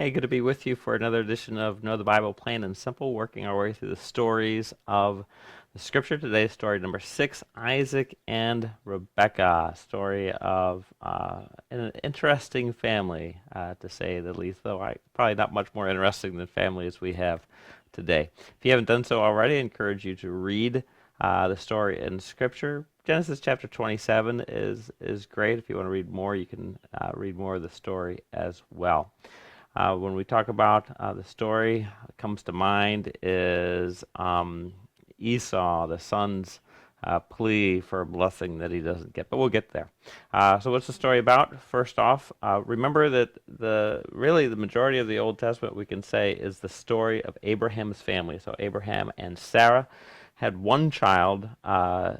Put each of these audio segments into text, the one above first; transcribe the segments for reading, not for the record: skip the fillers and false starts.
Hey, good to be with you for another edition of Know the Bible Plain and Simple, working our way through the stories of the Scripture. Today's story number 6, Isaac and Rebekah, story of an interesting family, to say the least, though probably not much more interesting than families we have today. If you haven't done so already, I encourage you to read the story in Scripture. Genesis chapter 27 is great. If you want to read more, you can read more of the story as well. When we talk about the story, what comes to mind is Esau, the son's plea for a blessing that he doesn't get, but we'll get there. So what's the story about? First off, remember that the majority of the Old Testament, we can say, is the story of Abraham's family. So Abraham and Sarah had one child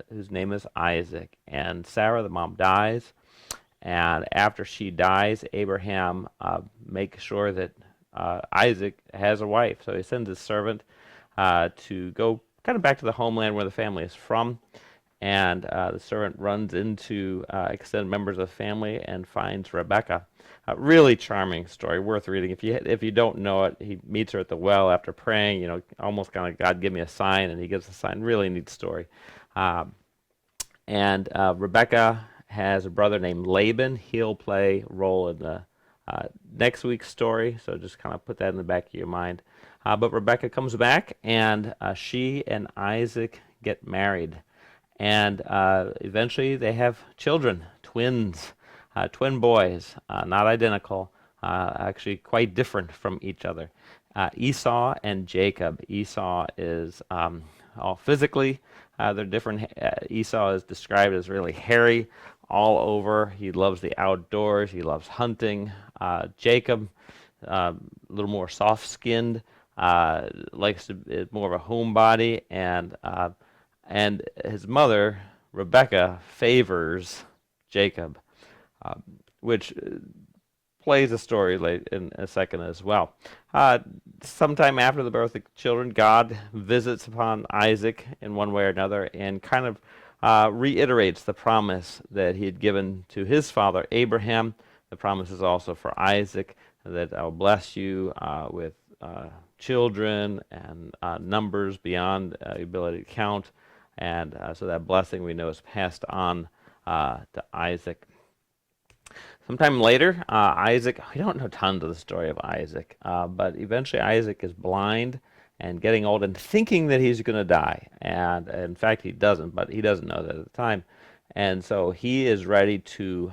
whose name is Isaac, and Sarah, the mom, dies. And after she dies, Abraham makes sure that Isaac has a wife. So he sends his servant to go kind of back to the homeland where the family is from. And the servant runs into extended members of the family and finds Rebekah. A really charming story, worth reading. If you don't know it, he meets her at the well after praying, almost kind of, God, give me a sign, and he gives a sign. Really neat story. And Rebekah has a brother named Laban. He'll play a role in the next week's story, so just kind of put that in the back of your mind. But Rebekah comes back, and she and Isaac get married. And eventually they have children, twins, twin boys, not identical, actually quite different from each other. Esau and Jacob. Esau is all physically, they're different. Esau is described as really hairy all over. He loves the outdoors. He loves hunting. Jacob, a little more soft-skinned, likes to is more of a homebody, and his mother Rebekah favors Jacob, which plays a story late in a second as well. Sometime after the birth of children, God visits upon Isaac in one way or another and kind of reiterates the promise that he had given to his father Abraham. The promise is also for Isaac, that I'll bless you with children and numbers beyond ability to count. And so that blessing, we know, is passed on to Isaac. Sometime later, Isaac, we don't know tons of the story of Isaac, but eventually Isaac is blind and getting old and thinking that he's going to die. And in fact, he doesn't, but he doesn't know that at the time. And so he is ready to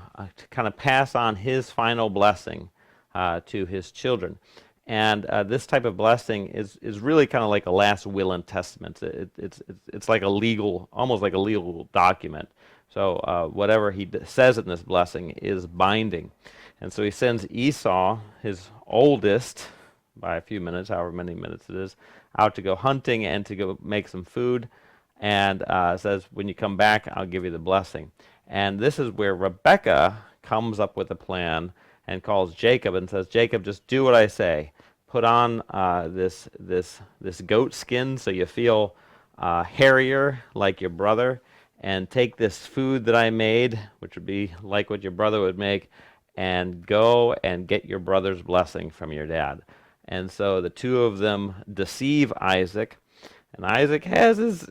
kind of pass on his final blessing to his children. And this type of blessing is really kind of like a last will and testament. It's like a legal, almost like a legal document. So whatever he says in this blessing is binding. And so he sends Esau, his oldest, by a few minutes, however many minutes it is, out to go hunting and to go make some food, and says, when you come back, I'll give you the blessing. And this is where Rebekah comes up with a plan and calls Jacob and says, Jacob, just do what I say. Put on this goat skin so you feel hairier like your brother, and take this food that I made, which would be like what your brother would make, and go and get your brother's blessing from your dad. And so the two of them deceive Isaac, and Isaac has his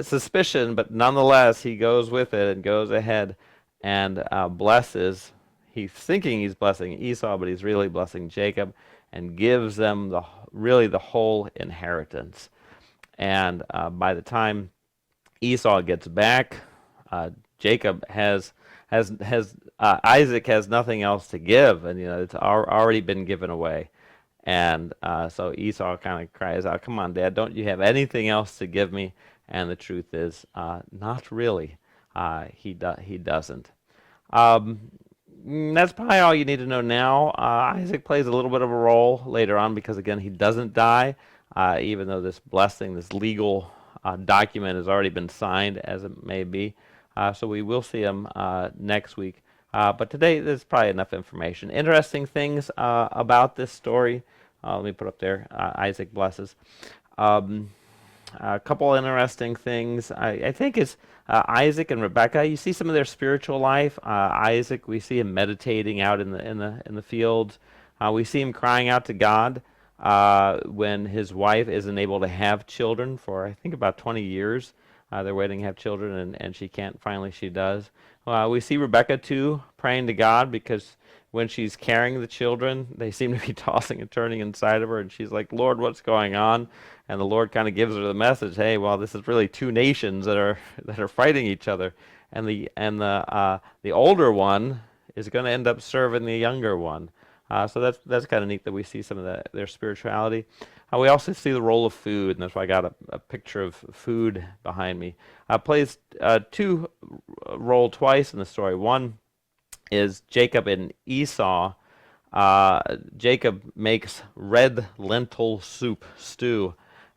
suspicion, but nonetheless he goes with it and goes ahead and blesses. He's thinking he's blessing Esau, but he's really blessing Jacob, and gives them the whole inheritance. And by the time Esau gets back, Jacob has Isaac has nothing else to give, and it's already been given away. And so Esau kind of cries out, "Come on, Dad, don't you have anything else to give me?" And the truth is, not really. He doesn't. That's probably all you need to know now. Isaac plays a little bit of a role later on because, again, he doesn't die, even though this blessing, this legal document has already been signed, as it may be. So we will see him next week. But today, there's probably enough information. Interesting things about this story. Let me put up there, Isaac blesses. A couple interesting things. I think it's Isaac and Rebekah. You see some of their spiritual life. Isaac, we see him meditating out in the fields. We see him crying out to God when his wife isn't able to have children for, I think, about 20 years. They're waiting to have children, and she can't. Finally, she does. We see Rebekah, too, praying to God because when she's carrying the children, they seem to be tossing and turning inside of her, and she's like, Lord, what's going on? And the Lord kind of gives her the message, hey, well, this is really two nations that are fighting each other, and the older one is going to end up serving the younger one. So that's kind of neat that we see some of their spirituality. We also see the role of food, and that's why I got a picture of food behind me. Plays two role twice in the story. One is Jacob and Esau. Jacob makes red lentil soup stew,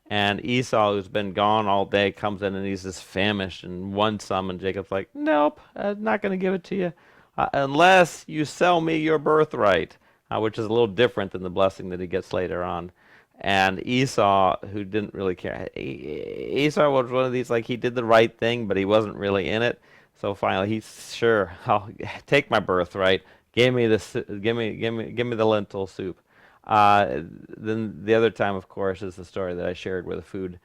and Esau, who's been gone all day, comes in and he's just famished and wants some, and Jacob's like, nope, not going to give it to you unless you sell me your birthright, which is a little different than the blessing that he gets later on. And Esau, who didn't really care, Esau was one of these, like, he did the right thing, but he wasn't really in it. So finally, he's sure, I'll take my birthright. Give me this. Give me the lentil soup. Then the other time, of course, is the story that I shared where the food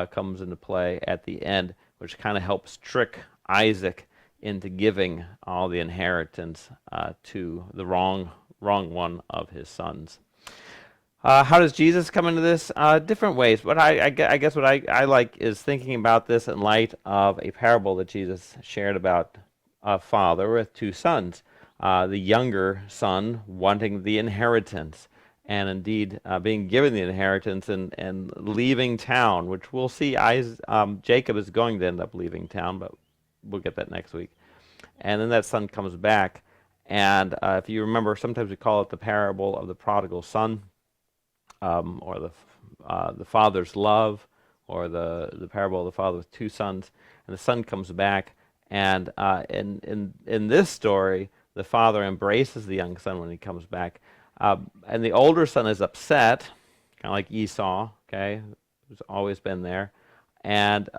comes into play at the end, which kind of helps trick Isaac into giving all the inheritance to the wrong one of his sons. How does Jesus come into this? Different ways. But I guess what I like is thinking about this in light of a parable that Jesus shared about a father with two sons. The younger son wanting the inheritance, and indeed being given the inheritance and leaving town, which we'll see Jacob is going to end up leaving town, but we'll get that next week. And then that son comes back, and if you remember, sometimes we call it the parable of the prodigal son, or the father's love, or the parable of the father with two sons. And the son comes back, and in this story, the father embraces the young son when he comes back, and the older son is upset, kind of like Esau, okay, who's always been there, and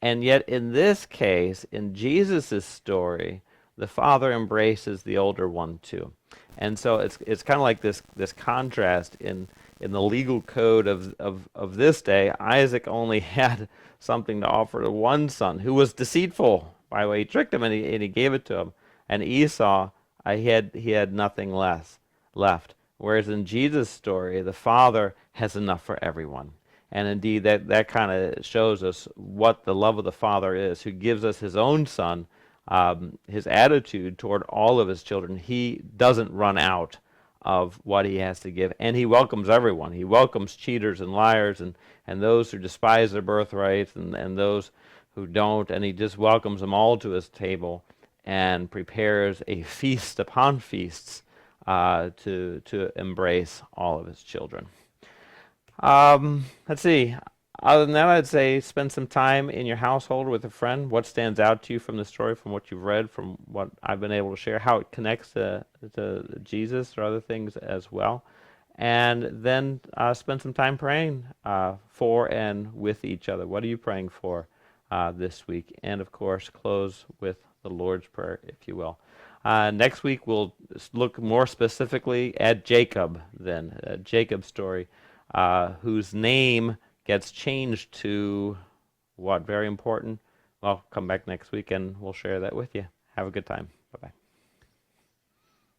yet in this case, in Jesus' story, the father embraces the older one too, and so it's kind of like this contrast in the legal code of this day. Isaac only had something to offer to one son who was deceitful. By the way, he tricked him and he gave it to him. And Esau, he had nothing left. Whereas in Jesus' story, the father has enough for everyone. And indeed, that kind of shows us what the love of the father is, who gives us his own son, his attitude toward all of his children. He doesn't run out of what he has to give, and he welcomes everyone. He welcomes cheaters and liars and those who despise their birthrights and those who don't, and he just welcomes them all to his table and prepares a feast upon feasts to embrace all of his children. Let's see. Other than that, I'd say spend some time in your household with a friend. What stands out to you from the story, from what you've read, from what I've been able to share, how it connects to Jesus or other things as well. And then spend some time praying for and with each other. What are you praying for this week? And, of course, close with the Lord's Prayer, if you will. Next week, we'll look more specifically at Jacob, then, Jacob's story, whose name gets changed to what? Very important. Well, come back next week and we'll share that with you. Have a good time. Bye-bye.